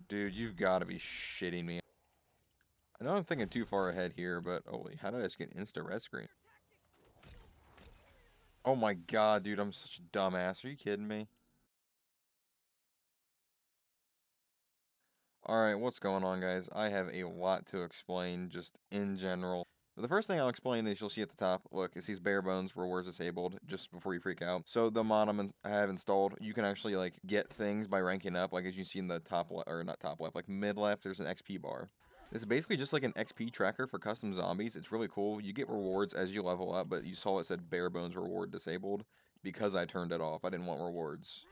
Dude, you've got to be shitting me. I know I'm thinking too far ahead here, but holy, how did I just get insta red screen? Oh my god, dude, I'm such a dumbass. Are you kidding me? Alright, what's going on, guys? I have a lot to explain, just in general. But the first thing I'll explain is you'll see at the top, look, it says bare bones, rewards disabled, just before you freak out. So the mod I have installed, you can actually, like, get things by ranking up, like as you see in the top left, or not top left, like mid left, there's an XP bar. This is basically just like an XP tracker for custom zombies. It's really cool. You get rewards as you level up, but you saw it said bare bones reward disabled because I turned it off. I didn't want rewards.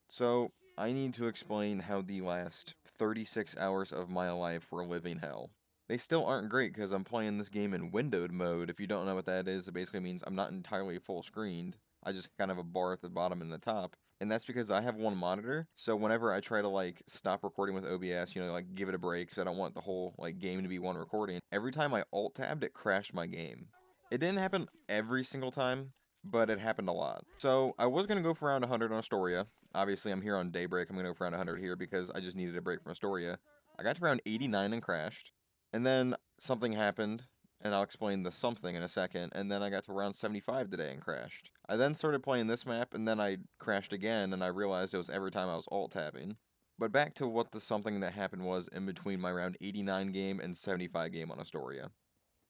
So, I need to explain how the last 36 hours of my life were living hell. They still aren't great because I'm playing this game in windowed mode. If you don't know what that is, it basically means I'm not entirely full screened. I just kind of have a bar at the bottom and the top. And that's because I have one monitor, so whenever I try to like stop recording with OBS, like give it a break because I don't want the whole like game to be one recording, every time I alt tabbed it crashed my game. It didn't happen every single time, but it happened a lot. So I was going to go for around 100 on Astoria. Obviously, I'm here on Daybreak. I'm going to go for around 100 here because I just needed a break from Astoria. I got to around 89 and crashed. And then something happened, and I'll explain the something in a second. And then I got to around 75 today and crashed. I then started playing this map, and then I crashed again, and I realized it was every time I was alt-tabbing. But back to what the something that happened was in between my round 89 game and 75 game on Astoria.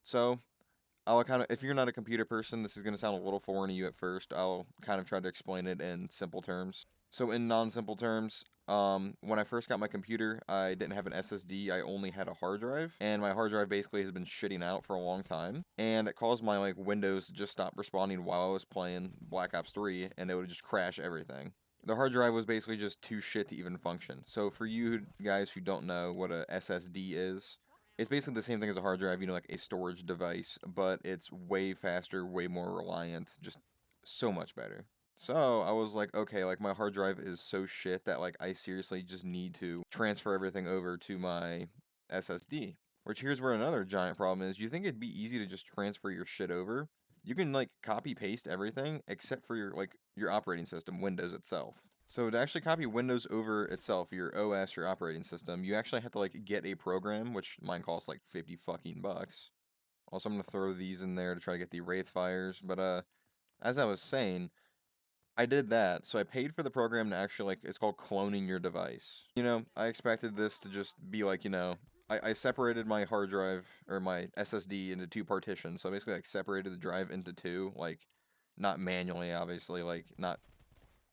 So, I'll kind of, if you're not a computer person, this is going to sound a little foreign to you at first. I'll kind of try to explain it in simple terms. So in non-simple terms, when I first got my computer, I didn't have an SSD. I only had a hard drive, and my hard drive basically has been shitting out for a long time, and it caused my like Windows to just stop responding while I was playing Black Ops 3, and it would just crash everything. The hard drive was basically just too shit to even function. So for you guys who don't know what a SSD is, it's basically the same thing as a hard drive, like a storage device, but it's way faster, way more reliant, just so much better. So I was like, okay, like my hard drive is so shit that like I seriously just need to transfer everything over to my SSD. Which here's where another giant problem is. You think it'd be easy to just transfer your shit over? You can like copy paste everything except for your operating system, Windows itself. So to actually copy Windows over itself, your OS, your operating system, you actually have to like get a program, which mine costs like 50 fucking bucks. Also, I'm gonna throw these in there to try to get the Wraith fires, but as I was saying, I did that, so I paid for the program to actually, like, it's called cloning your device. I expected this to just be like, I separated my hard drive, or my SSD into two partitions, so I basically, like, separated the drive into two, like, not manually, obviously, like, not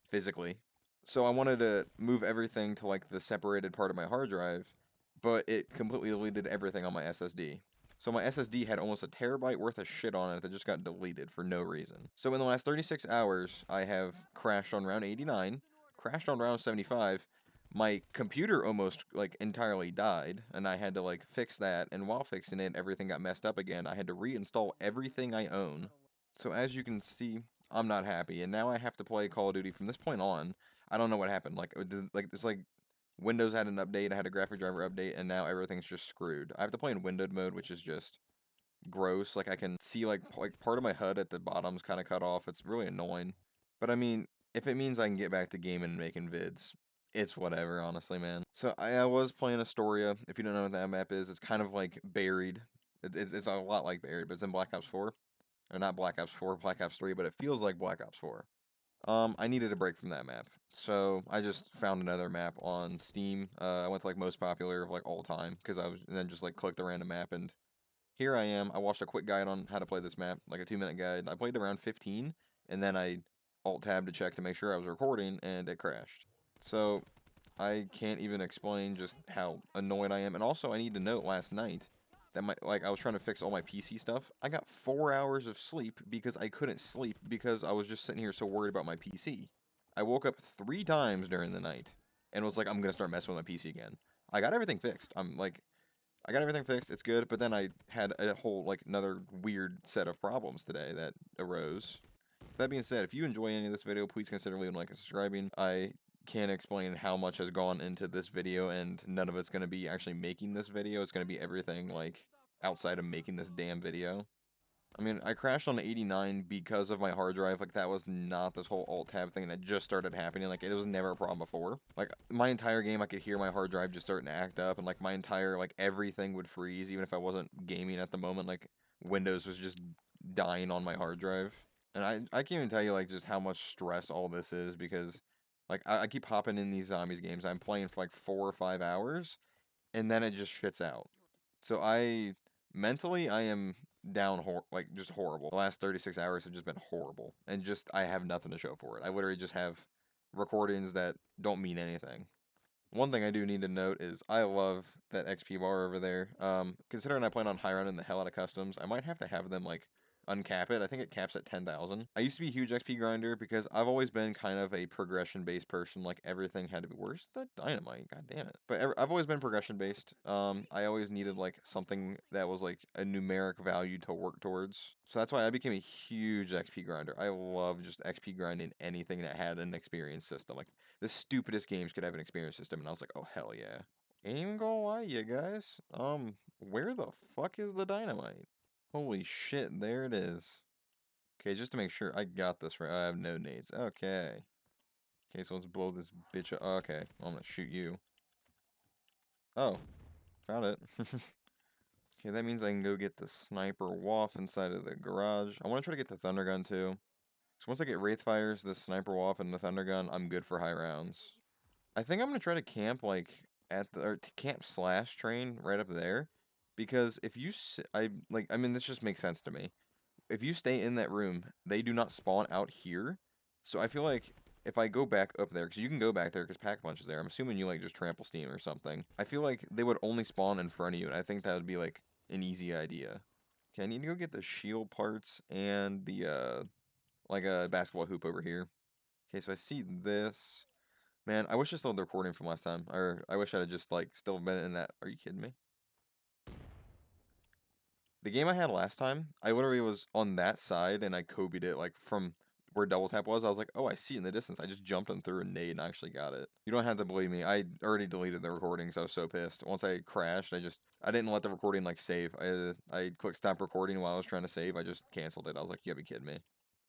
physically. So I wanted to move everything to, like, the separated part of my hard drive, but it completely deleted everything on my SSD. So my SSD had almost a terabyte worth of shit on it that just got deleted for no reason. So in the last 36 hours, I have crashed on round 89, crashed on round 75. My computer almost like entirely died, and I had to like fix that. And while fixing it, everything got messed up again. I had to reinstall everything I own. So as you can see, I'm not happy, and now I have to play Call of Duty from this point on. I don't know what happened. Like Windows had an update, I had a graphic driver update, and now everything's just screwed. I have to play in windowed mode, which is just gross. Like I can see like part of my HUD at the bottom's kind of cut off. It's really annoying. But I mean, if it means I can get back to gaming and making vids, it's whatever, honestly, man. So I was playing Astoria. If you don't know what that map is, it's kind of like Buried. It's a lot like Buried, but it's in Black Ops 4. Or not Black Ops 4, Black Ops 3, but it feels like Black Ops 4. I needed a break from that map, so I just found another map on Steam. I went to like most popular of like all time because I was, and then just like clicked the random map, and here I am. I watched a quick guide on how to play this map, like a 2-minute guide. I played around 15, and then I alt tab to check to make sure I was recording, and it crashed. So I can't even explain just how annoyed I am, and also I need to note last night that I was trying to fix all my PC stuff. I got 4 hours of sleep because I couldn't sleep because I was just sitting here so worried about my PC. I woke up 3 times during the night and was like, I'm gonna start messing with my PC again. I got everything fixed. I got everything fixed. It's good, but then I had a whole like another weird set of problems today that arose. That being said, if you enjoy any of this video, please consider leaving a like and subscribing. I can't explain how much has gone into this video, and none of it's going to be actually making this video. It's going to be everything, like, outside of making this damn video. I mean, I crashed on 89 because of my hard drive. Like, that was not this whole alt-tab thing that just started happening. Like, it was never a problem before. Like, my entire game, I could hear my hard drive just starting to act up, and, like, my entire, like, everything would freeze, even if I wasn't gaming at the moment. Like, Windows was just dying on my hard drive. And I can't even tell you, like, just how much stress all this is, because, like, I keep hopping in these zombies games. I'm playing for, like, 4 or 5 hours, and then it just shits out. So mentally I am down like just horrible. The last 36 hours have just been horrible, and just I have nothing to show for it. I literally just have recordings that don't mean anything. One thing I do need to note is I love that XP bar over there. Considering I plan on high rounding the hell out of customs, I might have to have them like uncap it. I think it caps at 10,000. I used to be a huge XP grinder because I've always been kind of a progression based person. Like everything had to be. Where's the dynamite? God damn it! But I've always been progression based. I always needed like something that was like a numeric value to work towards. So that's why I became a huge XP grinder. I love just XP grinding anything that had an experience system. Like the stupidest games could have an experience system, and I was like, oh hell yeah. Ain't gonna lie to you guys. Where the fuck is the dynamite? Holy shit, there it is. Okay, just to make sure I got this right. I have no nades. Okay. Okay, so let's blow this bitch up. Okay, I'm gonna shoot you. Oh, found it. Okay, that means I can go get the sniper waff inside of the garage. I want to try to get the thunder gun too. So once I get wraith fires, the sniper waff, and the thunder gun, I'm good for high rounds. I think I'm gonna try to camp like at the or camp slash train right up there, because if you I mean this just makes sense to me. If you stay in that room, they do not spawn out here. So I feel like if I go back up there, because you can go back there because Pack Punch is there. I'm assuming you like just trample steam or something. I feel like they would only spawn in front of you, and I think that would be like an easy idea. Okay, I need to go get the shield parts and the like a basketball hoop over here. Okay, so I see this. Man, I wish I still had the recording from last time. Or I wish I had just like still been in that. Are you kidding me? The game I had last time, I literally was on that side and I Kobe'd it like from where double tap was. I was like, oh, I see it in the distance. I just jumped and threw a nade and actually got it. You don't have to believe me. I already deleted the recordings. I was so pissed. Once I crashed, I didn't let the recording like save. I clicked stop recording while I was trying to save. I just canceled it. I was like, you gotta be kidding me.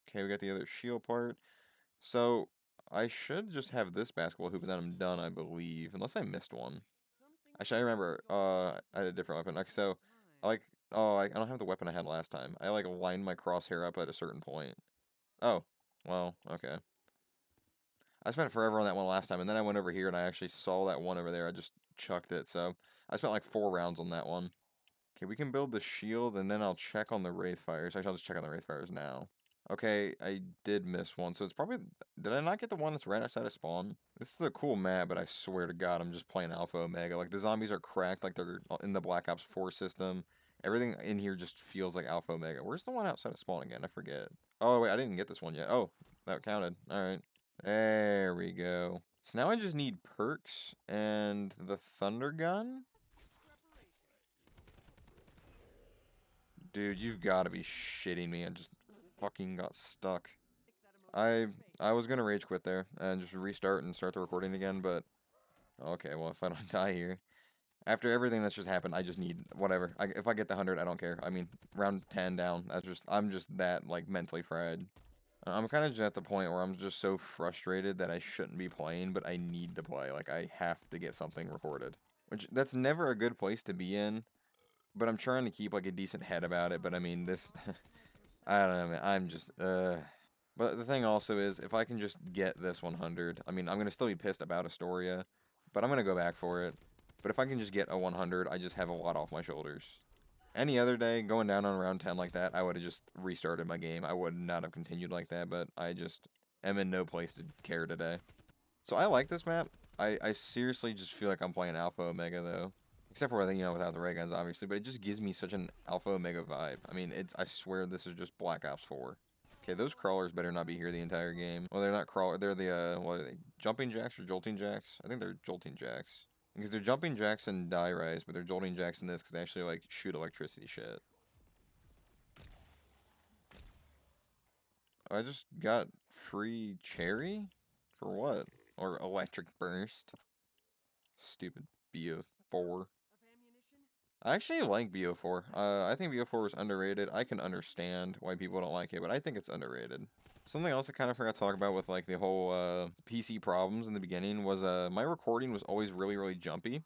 Okay, we got the other shield part. So I should just have this basketball hoop and then I'm done, I believe. Unless I missed one. Actually, I remember. I had a different weapon. Okay, so I like. Oh, I don't have the weapon I had last time. I like lined my crosshair up at a certain point. Oh, well, okay. I spent forever on that one last time, and then I went over here and I actually saw that one over there. I just chucked it, so I spent like 4 rounds on that one. Okay, we can build the shield, and then I'll check on the wraith fires. Actually, I'll just check on the wraith fires now. Okay, I did miss one, so it's probably... Did I not get the one that's right outside of spawn? This is a cool map, but I swear to God, I'm just playing Alpha Omega. Like, the zombies are cracked like they're in the Black Ops 4 system. Everything in here just feels like Alpha Omega. Where's the one outside of spawn again? I forget. Oh, wait, I didn't get this one yet. Oh, that counted. Alright. There we go. So now I just need perks and the Thunder Gun? Dude, you've got to be shitting me. I just fucking got stuck. I I was gonna rage quit there and just restart and start the recording again, but okay, well if I don't die here, after everything that's just happened, I just need whatever. If I get the 100, I don't care. I mean, round 10 down. I'm just that like mentally fried. I'm kind of just at the point where I'm just so frustrated that I shouldn't be playing, but I need to play. Like I have to get something recorded, which that's never a good place to be in. But I'm trying to keep like a decent head about it. But I mean, this I don't know, man. I'm just But the thing also is, if I can just get this 100, I mean, I'm gonna still be pissed about Astoria, but I'm gonna go back for it. But if I can just get a 100, I just have a lot off my shoulders. Any other day, going down on round 10 like that, I would have just restarted my game. I would not have continued like that, but I just am in no place to care today. So I like this map. I seriously just feel like I'm playing Alpha Omega, though. Except for, without the ray guns, obviously, but it just gives me such an Alpha Omega vibe. I mean, I swear this is just Black Ops 4. Okay, those crawlers better not be here the entire game. Well, they're not crawler. They're the, what are they? Jumping jacks or jolting jacks? I think they're jolting jacks. Because they're jumping jacks and die rise, but they're jolting jacks in this because they actually, like, shoot electricity shit. I just got free cherry? For what? Or electric burst? Stupid BO4. I actually like BO4. I think BO4 is underrated. I can understand why people don't like it, but I think it's underrated. Something else I kind of forgot to talk about with like the whole PC problems in the beginning was my recording was always really, really jumpy.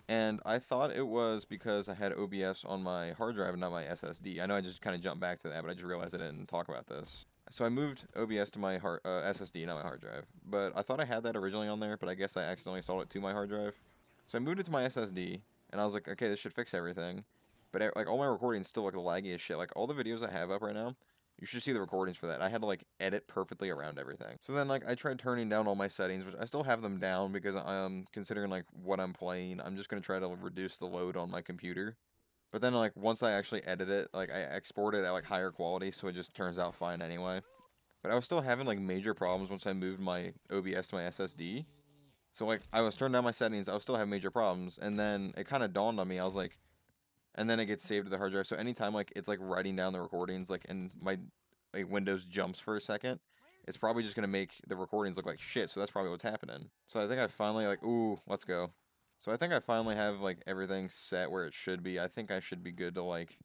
And I thought it was because I had OBS on my hard drive and not my SSD. I know I just kind of jumped back to that, but I just realized I didn't talk about this. So I moved OBS to my SSD, not my hard drive. But I thought I had that originally on there, but I guess I accidentally sold it to my hard drive. So I moved it to my SSD, and I was like, okay, this should fix everything. But like all my recordings still look laggy as shit. Like all the videos I have up right now, you should see the recordings for that. I had to like edit perfectly around everything. So then like I tried turning down all my settings, which I still have them down because I'm considering like what I'm playing. I'm just gonna try to reduce the load on my computer. But then like once I actually edit it, like I export it at like higher quality, so it just turns out fine anyway. But I was still having like major problems once I moved my OBS to my SSD. So like I was turning down my settings, I was still having major problems, and then it kind of dawned on me. I was like, and then it gets saved to the hard drive. So anytime like it's like writing down the recordings, like and my like Windows jumps for a second, it's probably just gonna make the recordings look like shit. So that's probably what's happening. So I think I finally like, ooh, let's go. So I think I finally have like everything set where it should be. I think I should be good to like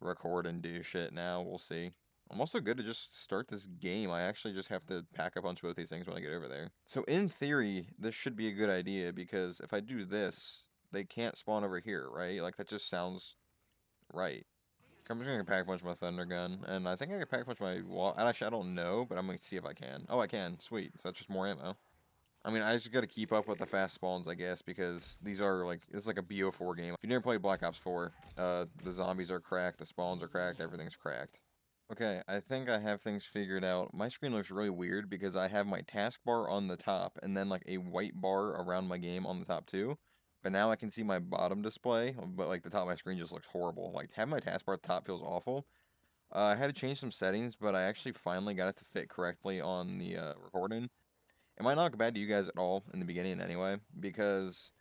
record and do shit now. We'll see. I'm also good to just start this game. I actually just have to pack a bunch of both these things when I get over there. So in theory, this should be a good idea because if I do this, they can't spawn over here, right? Like that just sounds right. I'm just gonna pack a bunch of my thunder gun, and I think I can pack a bunch of my wall. Actually, I don't know, but I'm gonna see if I can. Oh, I can. Sweet. So that's just more ammo. I mean, I just gotta keep up with the fast spawns, I guess, because these are like it's like a BO4 game. If you never played Black Ops 4, the zombies are cracked, the spawns are cracked, everything's cracked. Okay, I think I have things figured out. My screen looks really weird because I have my taskbar on the top and then like a white bar around my game on the top too. But now I can see my bottom display, but like the top of my screen just looks horrible. Like having my taskbar at the top feels awful. I had to change some settings, but I actually finally got it to fit correctly on the recording. It might not look bad to you guys at all in the beginning anyway, because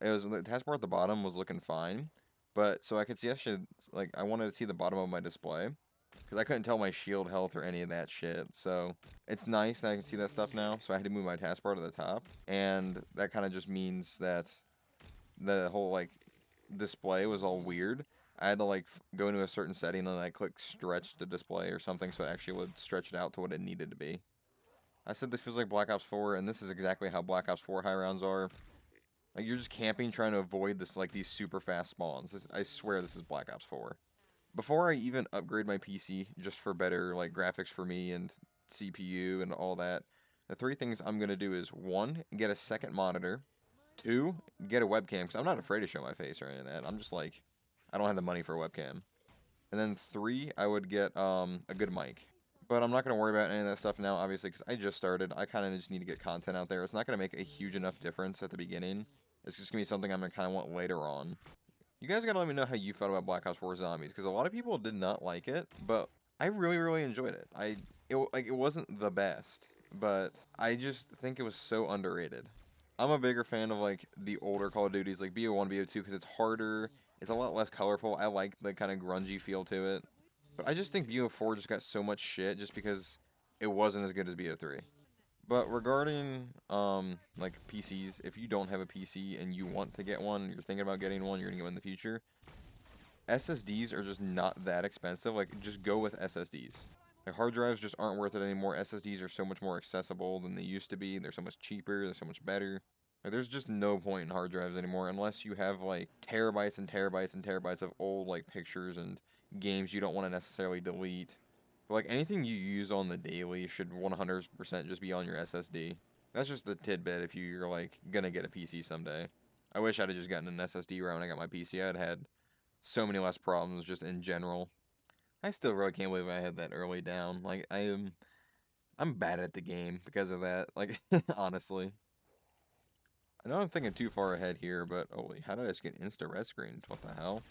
it was the taskbar at the bottom was looking fine. But so I could see actually like I wanted to see the bottom of my display because I couldn't tell my shield health or any of that shit. So it's nice that I can see that stuff now. So I had to move my taskbar to the top, and that kind of just means that the whole like display was all weird. I had to like go into a certain setting and I click stretch the display or something so it actually would stretch it out to what it needed to be. I said this feels like Black Ops 4, and this is exactly how Black Ops 4 high rounds are. Like you're just camping trying to avoid this like these super fast spawns. I swear this is Black Ops 4. Before I even upgrade my PC just for better like graphics for me and CPU and all that, the three things I'm gonna do is one, get a second monitor, two, get a webcam because I'm not afraid to show my face or any of that. I'm just like, I don't have the money for a webcam. And then three, I would get a good mic. But I'm not gonna worry about any of that stuff now, obviously, because I just started. I kind of just need to get content out there. It's not gonna make a huge enough difference at the beginning. It's just gonna be something I'm gonna kind of want later on. You guys gotta let me know how you felt about Black Ops 4 Zombies, because a lot of people did not like it, but I really, really enjoyed it. Like it wasn't the best, but I just think it was so underrated. I'm a bigger fan of like the older Call of Duties, like BO1, BO2, because it's harder. It's a lot less colorful. I like the kind of grungy feel to it. But I just think BO4 just got so much shit just because it wasn't as good as BO3. But regarding like PCs, if you don't have a PC and you want to get one, you're thinking about getting one, you're gonna get one in the future. SSDs are just not that expensive. Like just go with SSDs. Like hard drives just aren't worth it anymore. SSDs are so much more accessible than they used to be. They're so much cheaper. They're so much better. Like, there's just no point in hard drives anymore unless you have like terabytes and terabytes and terabytes of old like pictures and games you don't want to necessarily delete. But like anything you use on the daily should 100% just be on your SSD. That's just a tidbit if you're like gonna get a PC someday. I wish I'd have just gotten an SSD right when I got my PC. I'd had so many less problems just in general. I still really can't believe I had that early down. Like I'm bad at the game because of that. Like honestly. I know I'm thinking too far ahead here, but holy, how did I just get insta red screen? What the hell?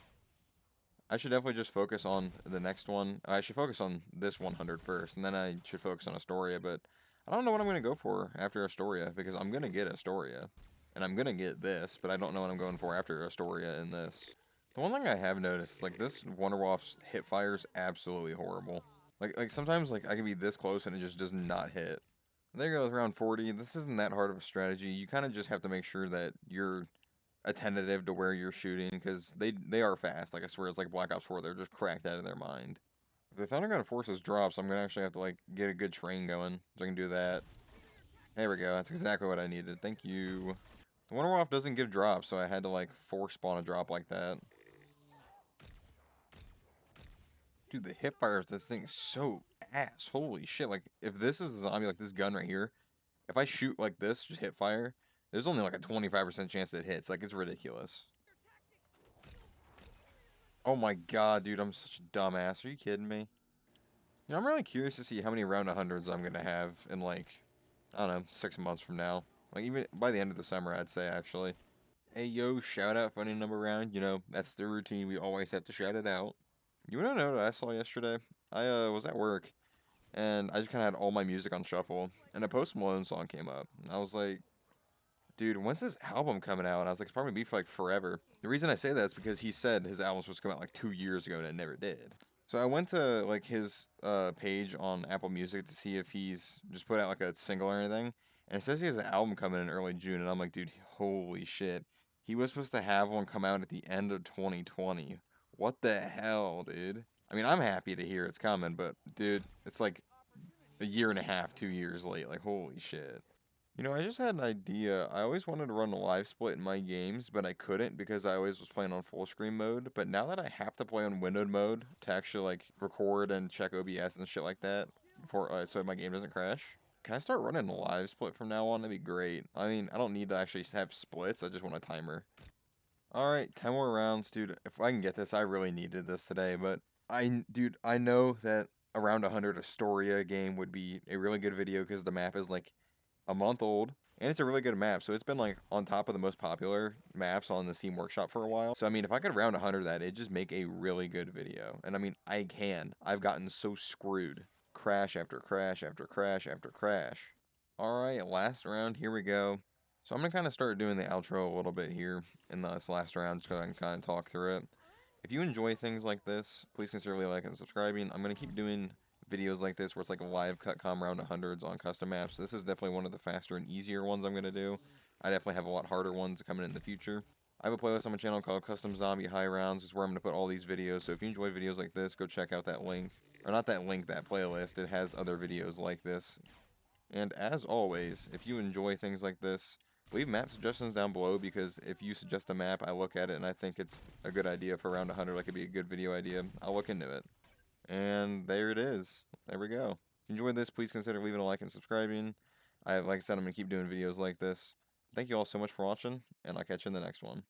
I should definitely just focus on the next one. I should focus on this 100 first, and then I should focus on Astoria, but I don't know what I'm going to go for after Astoria, because I'm going to get Astoria, and I'm going to get this, but I don't know what I'm going for after Astoria and this. The one thing I have noticed is, like, this Wonderwaf's hip fire is absolutely horrible. Like sometimes, like, I can be this close and it just does not hit. There goes round 40. This isn't that hard of a strategy. You kind of just have to make sure that you're attentive to where you're shooting because they are fast. Like I swear, it's like Black Ops 4. They're just cracked out of their mind. If the Thunder Gun forces drops, I'm gonna actually have to like get a good train going so I can do that. There we go. That's exactly what I needed. Thank you. The Wonder Waff doesn't give drops, so I had to like force spawn a drop like that. Dude, the hip fire of this thing is so ass. Holy shit. Like, if this is a zombie, like this gun right here, if I shoot like this, just hip fire, there's only like a 25% chance that it hits. Like, it's ridiculous. Oh my god, dude, I'm such a dumbass. Are you kidding me? You know, I'm really curious to see how many round 100s I'm going to have in, like, I don't know, 6 months from now. Like, even by the end of the summer, I'd say, actually. Hey, yo, shout out funny number round. You know, that's the routine. We always have to shout it out. You wanna know what I saw yesterday? I was at work and I just kind of had all my music on shuffle, and a Post Malone song came up. And I was like, dude, when's this album coming out? And I was like, it's probably gonna be for like forever. The reason I say that is because he said his album was supposed to come out like 2 years ago and it never did. So I went to like his page on Apple Music to see if he's just put out like a single or anything, and it says he has an album coming in early June, and I'm like, dude, holy shit. He was supposed to have one come out at the end of 2020. What the hell, dude? I mean, I'm happy to hear it's coming, but dude, it's like a year and a half, 2 years late. Like, holy shit. You know, I just had an idea. I always wanted to run a live split in my games, but I couldn't because I always was playing on full screen mode. But now that I have to play on windowed mode to actually like record and check OBS and shit like that before so my game doesn't crash, can I start running a live split from now on? That'd be great. I mean, I don't need to actually have splits. I just want a timer. All right, 10 more rounds, dude. If I can get this, I really needed this today, but dude, I know that around 100 Astoria game would be a really good video because the map is like a month old, and it's a really good map. So it's been like on top of the most popular maps on the Steam Workshop for a while. So I mean, if I could round 100 that, it'd just make a really good video. And I mean, I can. I've gotten so screwed. Crash after crash after crash after crash. All right, last round. Here we go. So I'm gonna kind of start doing the outro a little bit here in this last round, just so I can kind of talk through it. If you enjoy things like this, please consider liking and subscribing. I'm gonna keep doing videos like this where it's like a live cut com round 100s on custom maps. This is definitely one of the faster and easier ones I'm gonna do. I definitely have a lot harder ones coming in the future. I have a playlist on my channel called Custom Zombie High Rounds. Is where I'm gonna put all these videos. So if you enjoy videos like this, go check out that link, or not that link, that playlist. It has other videos like this. And as always, if you enjoy things like this, leave map suggestions down below, because if you suggest a map, I look at it and I think it's a good idea for round 100, like it'd be a good video idea, I'll look into it. And there it is. There we go. If you enjoyed this, please consider leaving a like and subscribing. Like I said, I'm going to keep doing videos like this. Thank you all so much for watching, and I'll catch you in the next one.